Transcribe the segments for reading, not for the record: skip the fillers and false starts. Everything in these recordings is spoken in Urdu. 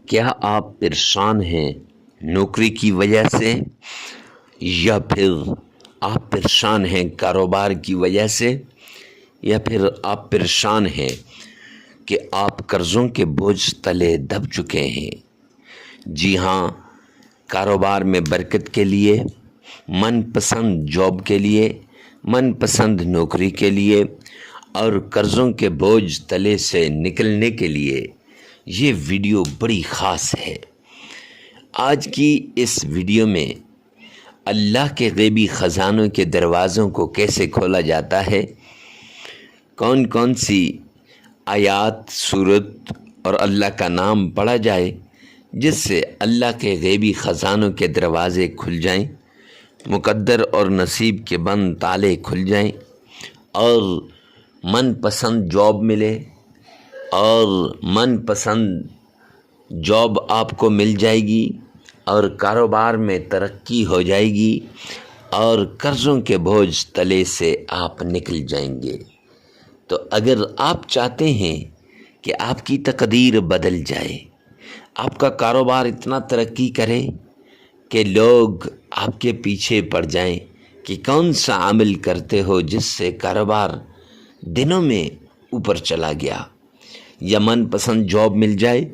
کیا آپ پریشان ہیں نوکری کی وجہ سے، یا پھر آپ پریشان ہیں کاروبار کی وجہ سے، یا پھر آپ پریشان ہیں کہ آپ قرضوں کے بوجھ تلے دب چکے ہیں؟ جی ہاں، کاروبار میں برکت کے لیے، من پسند جاب کے لیے، من پسند نوکری کے لیے اور قرضوں کے بوجھ تلے سے نکلنے کے لیے یہ ویڈیو بڑی خاص ہے۔ آج کی اس ویڈیو میں اللہ کے غیبی خزانوں کے دروازوں کو کیسے کھولا جاتا ہے، کون کون سی آیات، سورت اور اللہ کا نام پڑھا جائے جس سے اللہ کے غیبی خزانوں کے دروازے کھل جائیں، مقدر اور نصیب کے بند تالے کھل جائیں اور من پسند جاب ملے، اور من پسند جاب آپ کو مل جائے گی اور کاروبار میں ترقی ہو جائے گی اور قرضوں کے بوجھ تلے سے آپ نکل جائیں گے۔ تو اگر آپ چاہتے ہیں کہ آپ کی تقدیر بدل جائے، آپ کا کاروبار اتنا ترقی کرے کہ لوگ آپ کے پیچھے پڑ جائیں کہ کون سا عمل کرتے ہو جس سے کاروبار دنوں میں اوپر چلا گیا، یا من پسند جاب مل جائے،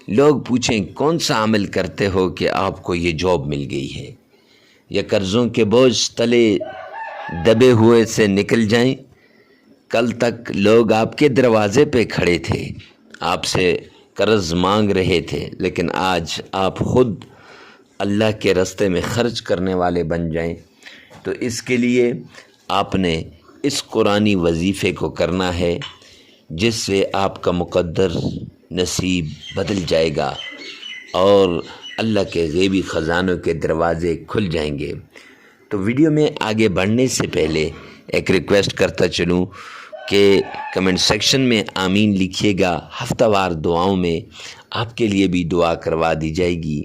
لوگ پوچھیں کون سا عمل کرتے ہو کہ آپ کو یہ جاب مل گئی ہے، یا قرضوں کے بوجھ تلے دبے ہوئے سے نکل جائیں۔ کل تک لوگ آپ کے دروازے پہ کھڑے تھے، آپ سے قرض مانگ رہے تھے، لیکن آج آپ خود اللہ کے راستے میں خرچ کرنے والے بن جائیں۔ تو اس کے لیے آپ نے اس قرآنی وظیفے کو کرنا ہے جس سے آپ کا مقدر نصیب بدل جائے گا اور اللہ کے غیبی خزانوں کے دروازے کھل جائیں گے۔ تو ویڈیو میں آگے بڑھنے سے پہلے ایک ریکویسٹ کرتا چلوں کہ کمنٹ سیکشن میں آمین لکھیے گا۔ ہفتہ وار دعاؤں میں آپ کے لیے بھی دعا کروا دی جائے گی،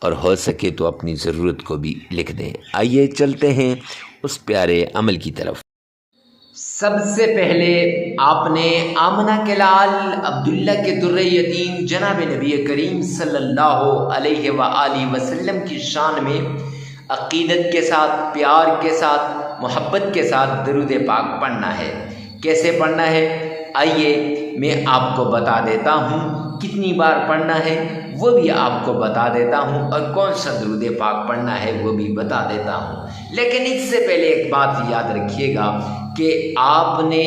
اور ہو سکے تو اپنی ضرورت کو بھی لکھ دیں۔ آئیے چلتے ہیں اس پیارے عمل کی طرف۔ سب سے پہلے آپ نے آمنہ کے لال عبداللہ کے در یتیم جناب نبی کریم صلی اللہ علیہ وآلہ وسلم کی شان میں عقیدت کے ساتھ، پیار کے ساتھ، محبت کے ساتھ درود پاک پڑھنا ہے۔ کیسے پڑھنا ہے آئیے میں آپ کو بتا دیتا ہوں، کتنی بار پڑھنا ہے وہ بھی آپ کو بتا دیتا ہوں، اور کون سا درود پاک پڑھنا ہے وہ بھی بتا دیتا ہوں۔ لیکن اس سے پہلے ایک بات یاد رکھیے گا کہ آپ نے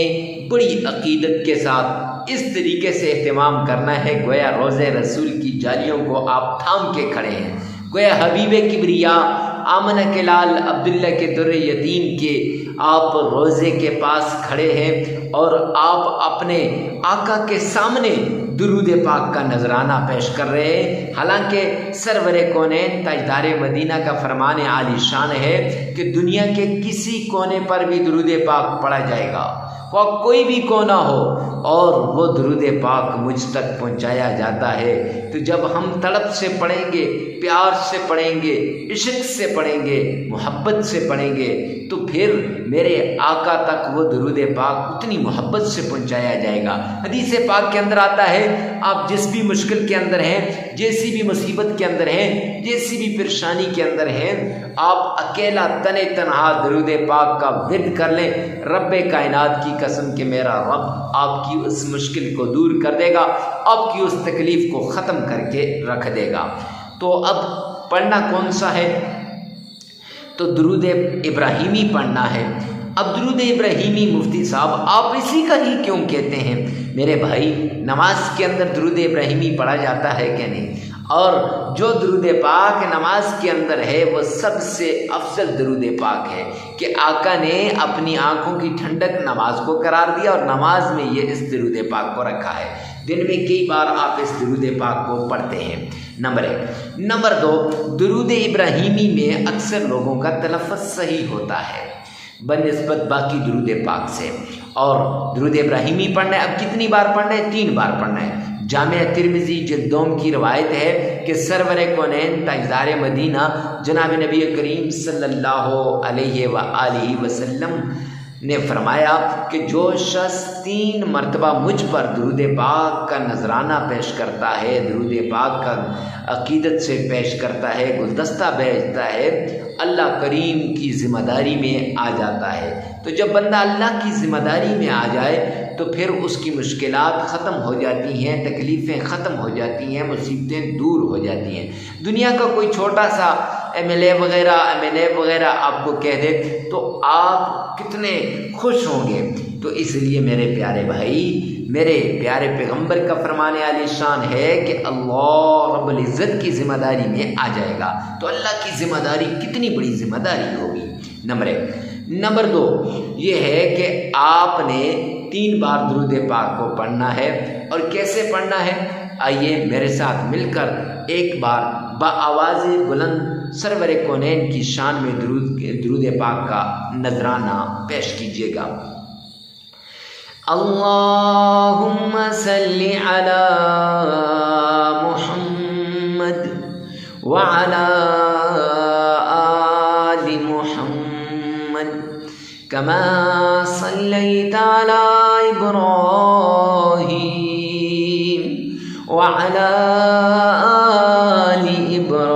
بڑی عقیدت کے ساتھ اس طریقے سے اہتمام کرنا ہے گویا روضہ رسول کی جالیوں کو آپ تھام کے کھڑے ہیں، گویا حبیب کبریا آمنہ کے لال عبداللہ کے در یتیم کے آپ روضے کے پاس کھڑے ہیں، اور آپ اپنے آقا کے سامنے درود پاک کا نذرانہ پیش کر رہے ہیں۔ حالانکہ سرور کونین تاجدار مدینہ کا فرمان عالی شان ہے کہ دنیا کے کسی کونے پر بھی درود پاک پڑھا جائے گا، وہ کوئی بھی کونا ہو، اور وہ درود پاک مجھ تک پہنچایا جاتا ہے۔ تو جب ہم تڑپ سے پڑھیں گے، پیار سے پڑھیں گے، عشق سے پڑھیں گے، محبت سے پڑھیں گے، تو پھر میرے آقا تک وہ درود پاک اتنی محبت سے پہنچایا جائے گا۔ حدیث پاک کے اندر آتا ہے آپ جس بھی مشکل کے اندر ہیں، جیسی بھی مصیبت کے اندر ہیں، جیسی بھی پریشانی کے اندر ہیں، آپ اکیلا تنے تنہا درود پاک کا ورد کر لیں، رب کائنات کی قسم کہ میرا رب آپ کی اس مشکل کو دور کر دے گا، آپ کی اس تکلیف کو ختم کر کے رکھ دے گا۔ تو اب پڑھنا کون سا ہے؟ تو درود ابراہیمی پڑھنا ہے۔ اب درود ابراہیمی مفتی صاحب آپ اسی کا ہی کیوں کہتے ہیں؟ میرے بھائی، نماز کے اندر درود ابراہیمی پڑھا جاتا ہے کہ نہیں؟ اور جو درود پاک نماز کے اندر ہے وہ سب سے افضل درود پاک ہے کہ آقا نے اپنی آنکھوں کی ٹھنڈک نماز کو قرار دیا، اور نماز میں یہ اس درود پاک کو رکھا ہے۔ دن میں کئی بار آپ اس درود پاک کو پڑھتے ہیں، نمبر 1۔ نمبر 2، درود ابراہیمی میں اکثر لوگوں کا تلفظ صحیح ہوتا ہے بنسبت باقی درود پاک سے، اور درود ابراہیمی پڑھنا ہے۔ اب کتنی بار پڑھنا ہے؟ 3 بار پڑھنا ہے۔ جامع ترمذی جلد 2 کی روایت ہے کہ سرور کونین تاجدار مدینہ جناب نبی کریم صلی اللہ علیہ وآلہ وسلم نے فرمایا کہ جو شخص 3 مرتبہ مجھ پر درود پاک کا نذرانہ پیش کرتا ہے، درود پاک کا عقیدت سے پیش کرتا ہے، گلدستہ بھیجتا ہے، اللہ کریم کی ذمہ داری میں آ جاتا ہے۔ تو جب بندہ اللہ کی ذمہ داری میں آ جائے تو پھر اس کی مشکلات ختم ہو جاتی ہیں، تکلیفیں ختم ہو جاتی ہیں، مصیبتیں دور ہو جاتی ہیں۔ دنیا کا کوئی چھوٹا سا MLA وغیرہ آپ کو کہہ دے تو آپ کتنے خوش ہوں گے۔ تو اس لیے میرے پیارے بھائی، میرے پیارے پیغمبر کا فرمان عالی شان ہے کہ اللہ رب العزت کی ذمہ داری میں آ جائے گا۔ تو اللہ کی ذمہ داری کتنی بڑی ذمہ داری ہوگی، نمبر 1۔ نمبر 2 یہ ہے کہ آپ نے 3 بار درود پاک کو پڑھنا ہے۔ اور کیسے پڑھنا ہے؟ آئیے میرے ساتھ مل کر ایک بار بآواز بلند سرور کونین کی شان میں درود پاک کا نذرانہ پیش کیجیے گا۔ اللہم صلی علی محمد وعلی آل محمد کما صلیت علی ابراہیم وعلی آل ابراہیم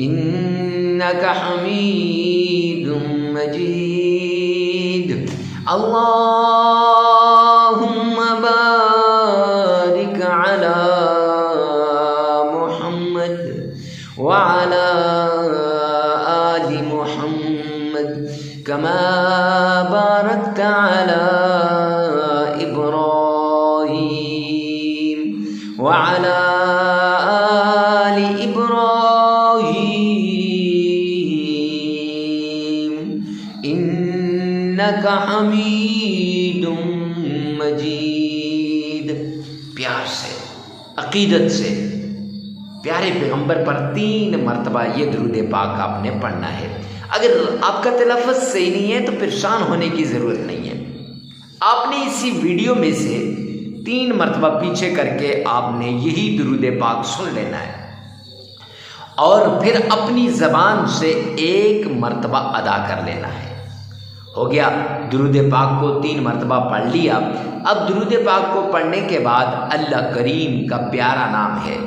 انک حمید مجید۔ اللہم بارک علی محمد وعلی آل محمد کما بارکت علی ابراہیم وعلی آل ابراہیم انک حمید مجید۔ پیار سے، عقیدت سے پیارے پیغمبر پر 3 مرتبہ یہ درود پاک آپ نے پڑھنا ہے۔ اگر آپ کا تلفظ صحیح نہیں ہے تو پریشان ہونے کی ضرورت نہیں ہے۔ آپ نے اسی ویڈیو میں سے 3 مرتبہ پیچھے کر کے آپ نے یہی درود پاک سن لینا ہے اور پھر اپنی زبان سے 1 مرتبہ ادا کر لینا ہے۔ ہو گیا، درود پاک کو 3 مرتبہ پڑھ لیا۔ اب درود پاک کو پڑھنے کے بعد اللہ کریم کا پیارا نام ہے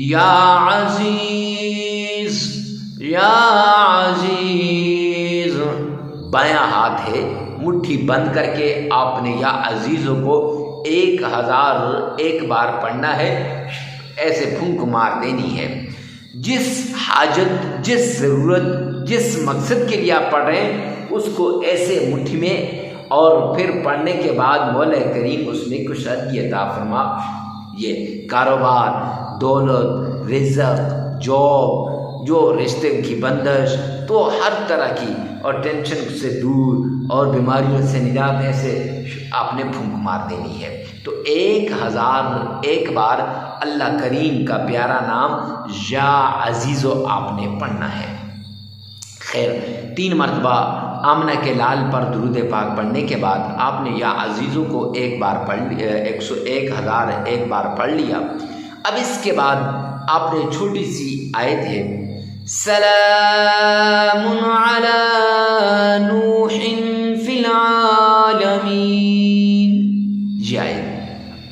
یا عزیز، یا عزیز۔ بایاں ہاتھ ہے، مٹھی بند کر کے آپ نے یا عزیزوں کو 1001 بار پڑھنا ہے، ایسے پھونک مار دینی ہے۔ جس حاجت، جس ضرورت، جس مقصد کے لیے آپ پڑھ رہے ہیں اس کو ایسے مٹھی میں، اور پھر پڑھنے کے بعد مولا کریم اس میں کشادگی عطا فرما۔ یہ کاروبار، دولت، رزق، جاب، جو رشتے کی بندش، تو ہر طرح کی اور ٹینشن سے دور اور بیماریوں سے نجات ایسے آپ نے پھونک مار دینی ہے۔ تو 1001 بار اللہ کریم کا پیارا نام یا عزیزو آپ نے پڑھنا ہے۔ خیر، 3 مرتبہ آمنہ کے لال پر درود پاک پڑھنے کے بعد آپ نے یا عزیزوں کو 1 بار پڑھ لیا، 1001 بار پڑھ لیا۔ اب اس کے بعد آپ نے چھوٹی سی آیت ہے سلام علی نوح فی العالمین، یہ آیت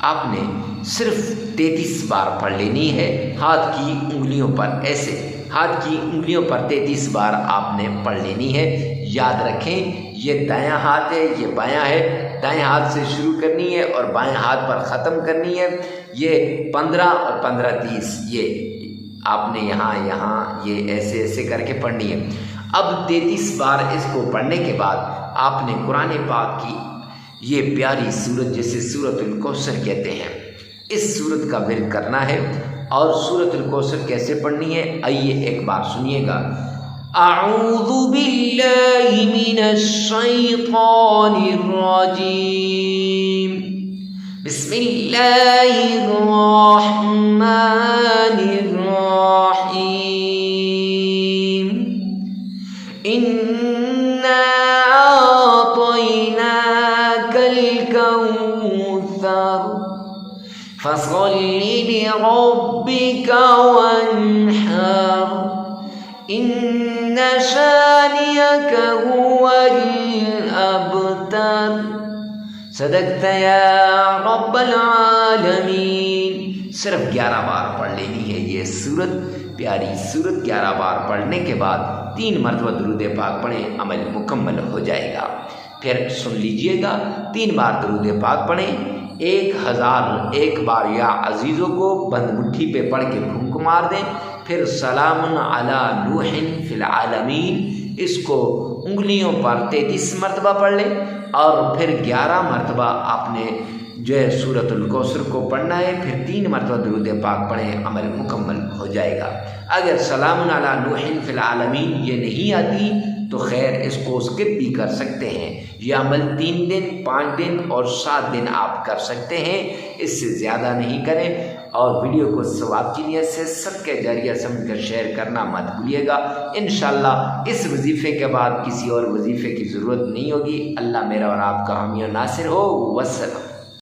آپ نے صرف 33 بار پڑھ لینی ہے۔ ہاتھ کی انگلیوں پر ایسے، ہاتھ کی انگلیوں پر 33 بار آپ نے پڑھ لینی ہے۔ یاد رکھیں یہ دایاں ہاتھ ہے، یہ بایاں ہے، دائیں ہاتھ سے شروع کرنی ہے اور بائیں ہاتھ پر ختم کرنی ہے۔ یہ 15 اور 15 30 یہ آپ نے یہاں یہ ایسے ایسے کر کے پڑھنی ہے۔ اب 33 بار اس کو پڑھنے کے بعد آپ نے قرآن پاک کی یہ پیاری سورت جسے سورۃ الکوثر کہتے ہیں، اس سورت کا ورد کرنا ہے۔ اور سورۃ الکوثر کیسے پڑھنی ہے آئیے ایک بار سنیے گا۔ اعوذ باللہ من الشیطان الرجیم، بسم اللہ الرحمن الرحیم، انا اعطیناک الکوثر فصل لربک وانحر ان شانئک هو الابتر۔ صدقت یا رب العالمین۔ صرف 11 بار پڑھ لینی ہے یہ سورت، پیاری سورت 11 بار پڑھنے کے بعد 3 مرتبہ درود پاک پڑھیں، عمل مکمل ہو جائے گا۔ پھر سن لیجئے گا، 3 بار درود پاک پڑھیں، 1001 بار یا عزیزوں کو بند مٹھی پہ پڑھ کے پھونک مار دیں، پھر سلام علی نوح فی العالمین اس کو انگلیوں پر 33 مرتبہ پڑھ لیں، اور پھر 11 مرتبہ آپ نے جو ہے سورۃ الکوثر کو پڑھنا ہے، پھر 3 مرتبہ درود پاک پڑھیں، عمل مکمل ہو جائے گا۔ اگر سلام علی نوح فی العالمین یہ نہیں آتی تو خیر اس کو اسکپ بھی کر سکتے ہیں، یہ عمل 3 دن 5 دن اور 7 دن آپ کر سکتے ہیں، اس سے زیادہ نہیں کریں، اور ویڈیو کو ثواب کی نیت سے صدقہ جاریہ سمجھ کر شیئر کرنا مت بھولیے گا۔ انشاءاللہ اس وظیفے کے بعد کسی اور وظیفے کی ضرورت نہیں ہوگی۔ اللہ میرا اور آپ کا حامی و ناصر ہو۔ والسلام۔